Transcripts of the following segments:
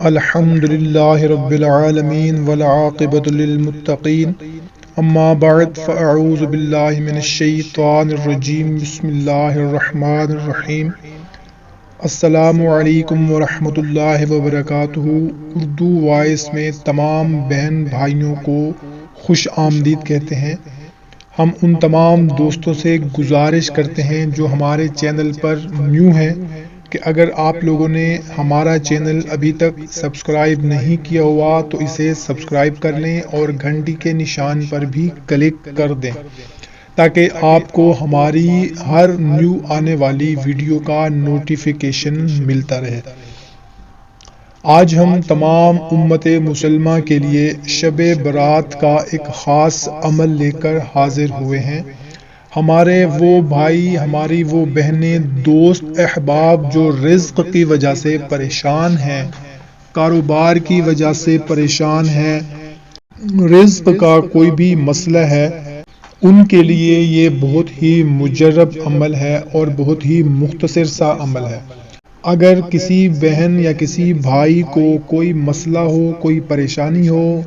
الحمد للہ رب العالمین والعاقبۃ للمتقین اما بعد فاعوذ باللہ من الشیطان الرجیم بسم اللہ الرحمن الرحیم السلام علیکم ورحمۃ اللہ وبرکاتہ۔ اردو وائس میں تمام بہن بھائیوں کو خوش آمدید کہتے ہیں۔ ہم ان تمام دوستوں سے گزارش کرتے ہیں جو ہمارے چینل پر نیو ہیں کہ اگر آپ لوگوں نے ہمارا چینل ابھی تک سبسکرائب نہیں کیا ہوا تو اسے سبسکرائب کر لیں اور گھنٹی کے نشان پر بھی کلک کر دیں تاکہ آپ کو ہماری ہر نیو آنے والی ویڈیو کا نوٹیفیکیشن ملتا رہے۔ آج ہم تمام امت مسلمہ کے لیے شب برات کا ایک خاص عمل لے کر حاضر ہوئے ہیں۔ ہمارے وہ بھائی، ہماری وہ بہنیں، دوست، احباب جو رزق کی وجہ سے پریشان ہیں، کاروبار کی وجہ سے پریشان ہیں، رزق کا کوئی بھی مسئلہ ہے، ان کے لیے یہ بہت ہی مجرب عمل ہے اور بہت ہی مختصر سا عمل ہے۔ اگر کسی بہن یا کسی بھائی کو کوئی مسئلہ ہو، کوئی پریشانی ہو،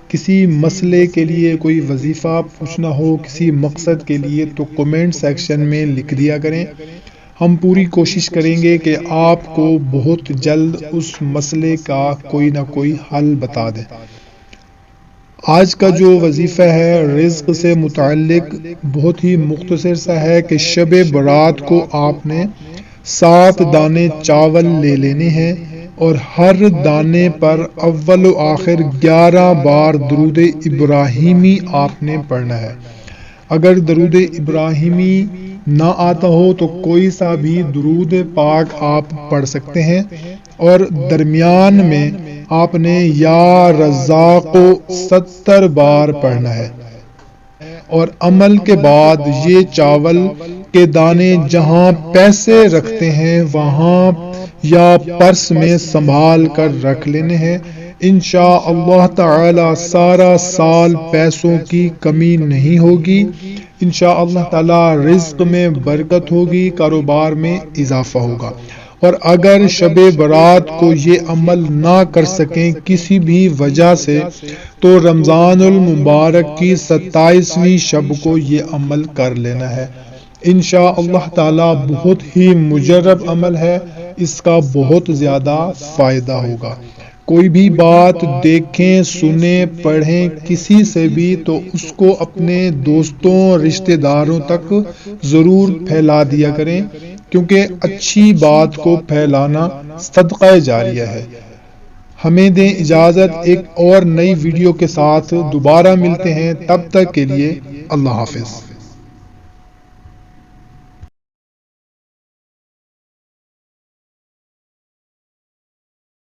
کسی مسئلے کے لیے کوئی وظیفہ پوچھنا ہو، کسی مقصد کے لیے، تو کمنٹ سیکشن میں لکھ دیا کریں۔ ہم پوری کوشش کریں گے کہ آپ کو بہت جلد اس مسئلے کا کوئی نہ کوئی حل بتا دیں۔ آج کا جو وظیفہ ہے رزق سے متعلق بہت ہی مختصر سا ہے کہ شب برات کو آپ نے 7 دانے چاول لے لینے ہیں اور ہر دانے پر اول و آخر 11 بار درود ابراہیمی آپ نے پڑھنا ہے۔ اگر درود ابراہیمی نہ آتا ہو تو کوئی سا بھی درود پاک آپ پڑھ سکتے ہیں، اور درمیان میں آپ نے یا رزاق 70 بار پڑھنا ہے۔ اور عمل کے بعد یہ چاول کے دانے جہاں پیسے رکھتے ہیں وہاں یا پرس میں سنبھال کر رکھ لینے ہیں۔ انشاءاللہ تعالی سارا سال پیسوں کی کمی نہیں ہوگی، انشاءاللہ تعالی رزق میں برکت ہوگی، کاروبار میں اضافہ ہوگا۔ اور اگر شب برات کو یہ عمل نہ کر سکیں کسی بھی وجہ سے تو رمضان المبارک کی 27ویں شب کو یہ عمل کر لینا ہے۔ انشاءاللہ تعالی بہت ہی مجرب عمل ہے، اس کا بہت زیادہ فائدہ ہوگا۔ کوئی بھی بات دیکھیں، سنیں، پڑھیں کسی سے بھی تو اس کو اپنے دوستوں، رشتہ داروں تک ضرور پھیلا دیا کریں، کیونکہ اچھی بات کو پھیلانا صدقہ جاریہ ہے۔ ہمیں دیں اجازت، ایک اور نئی ویڈیو کے ساتھ دوبارہ ملتے ہیں، تب تک کے لیے اللہ حافظ۔